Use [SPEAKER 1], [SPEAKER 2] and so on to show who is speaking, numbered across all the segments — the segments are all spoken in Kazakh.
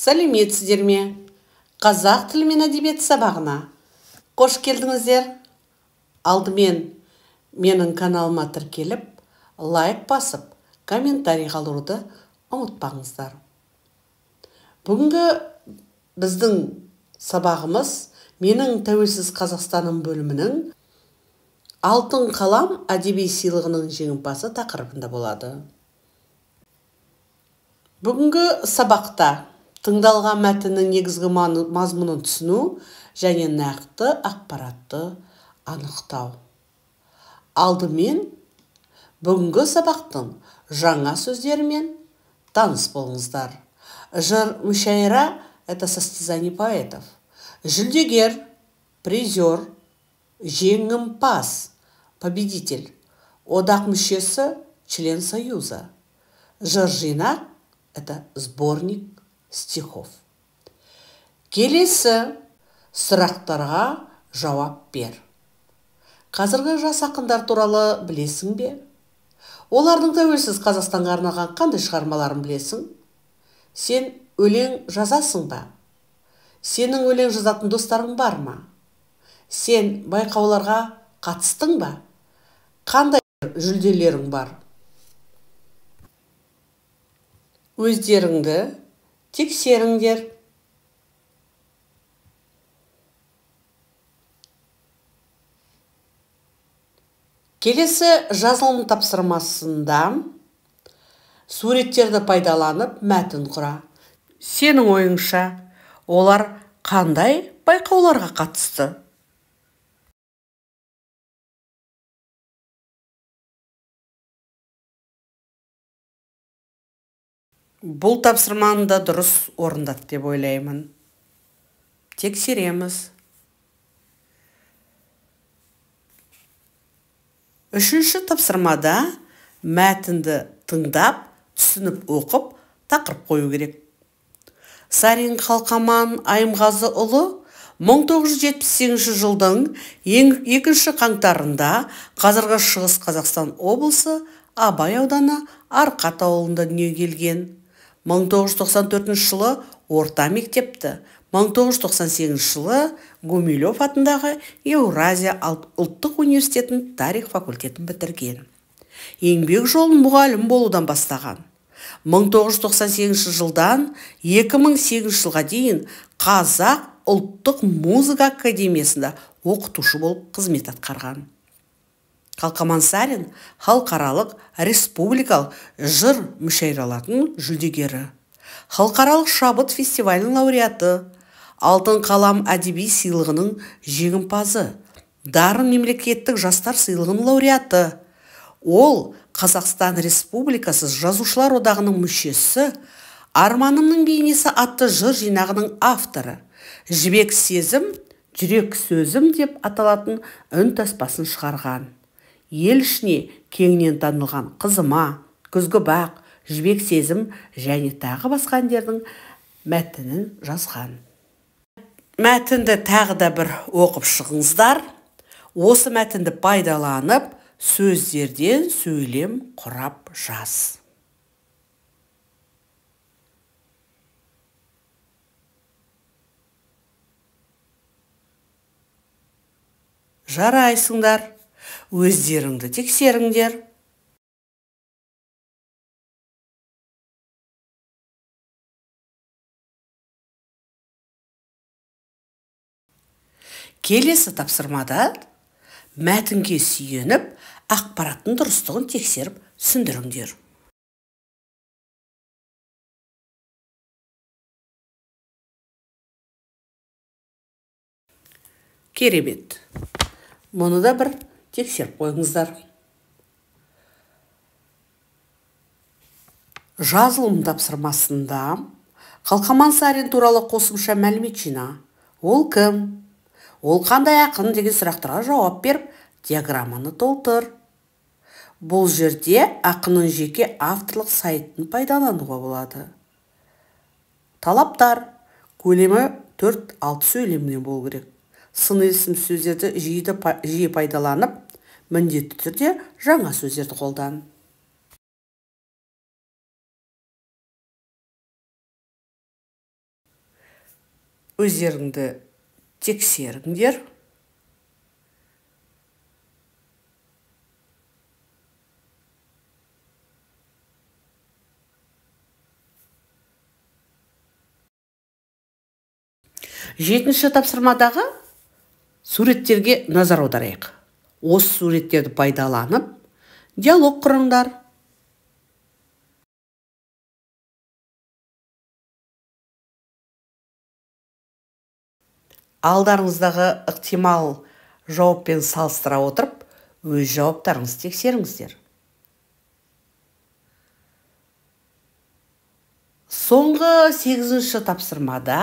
[SPEAKER 1] Сәлеметсіздер ме? Қазақ тілі мен әдебиет сабағына қош келдіңіздер. Алдымен менің каналыма тіркеліп, лайк басып, комментарий қалдыруды ұмытпаңыздар. Бүгінгі біздің сабағымыз менің тәуелсіз Қазақстаным бөлімінің Алтын қалам әдеби сыйлығының жеңімпазы тақырыбында болады. Бүгінгі сабақта тыңдалған мәтіннің негізгі мазмұнын түсіну және нақты ақпаратты анықтау. Алдымен бүгінгі сабақтың жаңа сөздерімен таныс болыңыздар. Жыр мүшәйра – это состязание поэтов. Жүлдегер, призер, жеңімпаз, победитель. Одақ мүшесі, член союза. Жыр жинақ – это сборник стихов. Келесі сұрақтарға жауап бер. Қазіргі жас ақындар туралы білесің бе? Олардың тәуелсіз Қазақстанға арналған қандай шығармаларын білесің? Сен өлең жазасың ба? Сенің өлең жазатын достарың бар ма? Сен байқауларға қатыстың ба? Қандай жүлделерің бар? Өздеріңді тексеріңдер. Келесі жазылым тапсырмасында суреттерді пайдаланып мәтін құра. Сенің ойыңша, олар қандай байқауларға қатысты? Бұл тапсырманы да дұрыс орындады деп ойлаймын. Тексереміз. Үшінші тапсырмада мәтінді тыңдап, түсініп оқып, тақырып қою керек. Сарин Қалқаман Айымғазыұлы 1978 жылдың 2 қаңтарында қазіргі Шығыс Қазақстан облысы Абай ауданы Арқат ауылында дүниеге келген. 1994 жылы орта мектепті, 1998 жылы Гумилев атындағы Еуразия ұлттық университетінің тарих факультетін бітірген. Еңбек жолын мұғалім болудан бастаған. 1998 жылдан 2008 жылға дейін Қазақ ұлттық музыка академиясында оқытушы болып қызмет атқарған. Қалқаман Сарин халықаралық, республикалық жыр мүшәйралардың жүлдегері. Халықаралық шабыт фестивалінің лауреаты, Алтын қалам әдеби сыйлығының жеңімпазы, Дарын мемлекеттік жастар сыйлығының лауреаты. Ол Қазақстан Республикасы жазушылар одағының мүшесі, Арманымның бейнесі атты жыр жинағының авторы. Жібек сезім, жүрек сөзім деп аталатын үн таспасын шығарған. Ел ішіне кеңінен танылған Қызыма, Күзгі бақ, Жібек сезім және тағы басқа әндердің мәтінін жазған. Мәтінді тағы да бір оқып шығыңыздар. Осы мәтінді пайдаланып, сөздерден сөйлем құрап жаз. Жарайсыңдар, өздеріңді тексеріңдер. Келесі тапсырмада мәтінге сүйеніп, ақпараттың дұрыстығын тексеріп түсіндіріңдер. Керемет. Мұны да бір тексеріп қойыңыздар. Жазылым тапсырмасында Қалқаман Сарин туралы қосымша мәлімет жина. Ол кім? Ол қандай ақын деген сұрақтарға жауап беріп, диаграмманы толтыр. Бұл жерде ақынның жеке авторлық сайтын пайдалануға болады. Талаптар: көлемі 4-6 сөйлемнен болу керек. Сын есім сөздерді жиі пайдаланып, міндетті түрде жаңа сөздерді қолдан. өздеріңді тексеріңдер. Жетінші тапсырмадағы суреттерге назар аударайық. Осы суреттерді пайдаланып, диалог құрыңдар. Алдарыңыздағы ықтимал жауаппен салыстыра отырып, өз жауаптарыңызды тексеріңіздер. Соңғы 8-ші тапсырмада,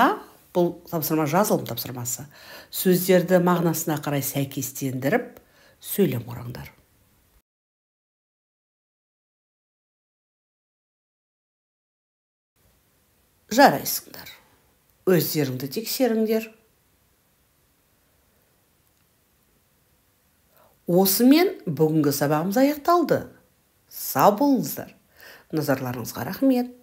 [SPEAKER 1] бұл тапсырма жазылым тапсырмасы, сөздерді мағынасына қарай сәйкестендіріп, сөйлем құрыңдар. Жарайсыңдар. Өздеріңді тексеріңдер. Осымен бүгінгі сабағымыз аяқталды. Сау болыңыздар. Назарларыңызға рахмет.